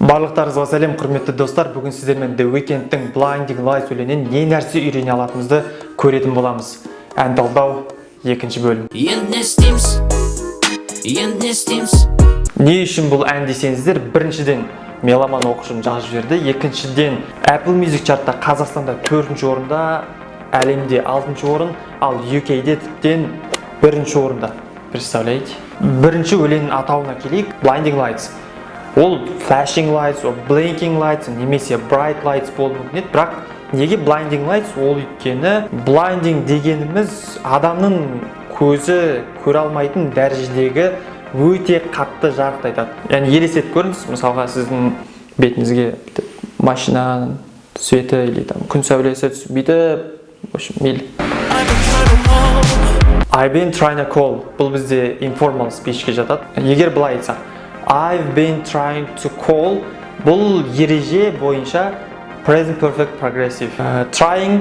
Барлықтарыңызға сәлем, құрметті достар. Бүгін сіздермен The Weeknd'тің Blinding Lights өлеңінен не нәрсе үйрене алатынымызды көретін боламыз. Ән талдау екінші бөлім. Не үшін бұл ән десеңіздер, біріншіден меломан оқушым жазып жіберді, екіншіден Apple Music чартта Қазақстанда 4-ші орында, әлемде 6-ші орын, ал UK-де тіптен 1-ші орында. Представляете? Бірінші өлеңнің атауына келейік, Blinding Lights. Ол flashing lights, blinking lights, немесе bright lights болуы мүмкін еді, бірақ неге blinding lights? Ол өйткені blinding дегеніміз адамның көзі көре алмайтын дәрежедегі өте қатты жарықты айтады. Яғни елестетіп көріңіз, мысалға сіздің бетіңізге машина светі или күн сәулесі түсіп бүйтіп, в общем, мейлі. I've been trying to call. Бұл бізде informal speechке жатады. Егер былай айтсақ, I've been trying to call. Бұл ереже бойынша present perfect progressive. Trying,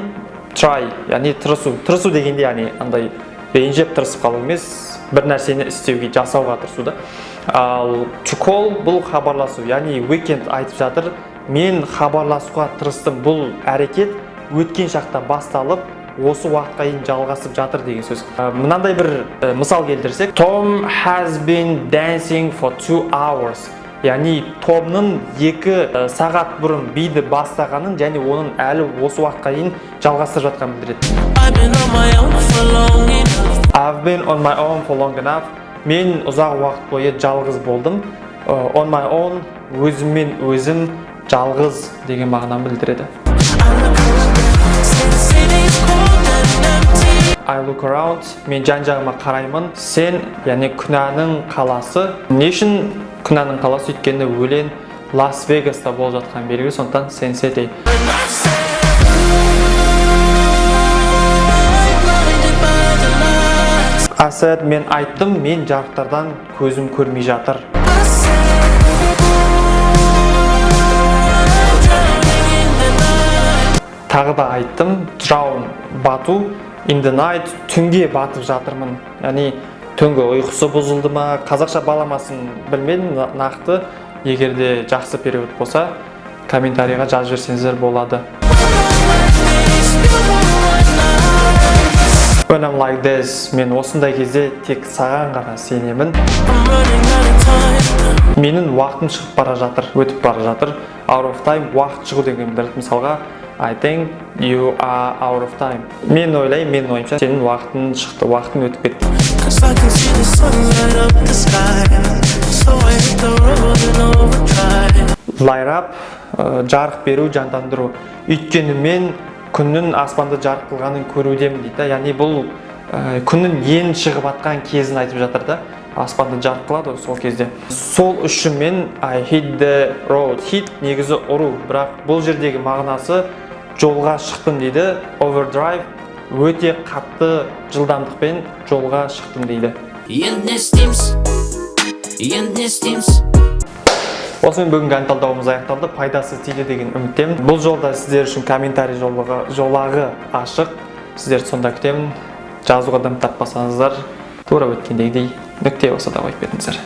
try, яғни тырысу дегенде, яғни андай ренжіп тырысып қалу емес, бір нәрсені істеуге, жасауға тырысу да. Ал to call бұл хабарласу, яғни Weeknd айтып жатыр, мен хабарласуға тырыстым. Бұл әрекет өткен шақта басталып, осы уақытқа дейін жалғасып жатыр деген сөз. Мынандай бір мысал келтірсек, Tom has been dancing for 2 hours. Яғни Томның 2 сағат бұрын биді бастағанын және оның әлі осы уақытқа дейін жалғастырып жатқанын білдіреді. I've been on my own for long enough. Мен ұзақ уақыт бойы жалғыз болдым. On my own, өзіммен өзім жалғыз деген мағынаны білдіреді. I look around, мен жан-жағыма қараймын. Сен, яғни күнәнің қаласы. Не үшін күнәнің қаласы? Өйткені өлең Лас-Вегаста болып жатқан белгілі, сондықтан Sin City. I said, мен айттым, мен жарықтардан көзім көрмей жатыр. Тағы да айттым, drown, бату. In the night, түнге батып жатырмын. Яғни түнгі ұйқысы бұзылды ма, қазақша баламасын білмедім нақты. Егерде жақсы перевод болса, комментарийға жазып жіберсеңіздер болады. When I'm like this, мен осындай кезде тек саған ғана сенемін. Менің уақытым шығып бара жатыр, өтіп бара жатыр. Out of time, уақыт шығу деген білдіреді. Мысалға, I think you are out of time. Мен ойлаймын, менің ойымша, сенің уақытың шықты, уақытың өтіп кетті. Light up, жарық беру, жандандыру. Өйткені мен күннің аспанды жарық қылғанын көрудемін дейді. Яғни бұл күннің ең шығып атқан кезін айтып жатыр да. Аспанды жарық қылады сол кезде. Сол үшін мен I hit the road. Hit негізі ұру, бірақ бұл жердегі мағынасы жолға шықтым дейді. Overdrive, өте қатты жылдамдықпен жолға шықтым дейді. Осымен бүгінгі ән талдауымыз аяқталды. Пайдасы тиді деген үміттемін. Бұл жолда сіздер үшін комментарий жолағы ашық. Сіздерді сонда күтемін. Жазуға дым таппасаңыздар, тура өткендегідей нүкте болса да қойып кетіңіздер.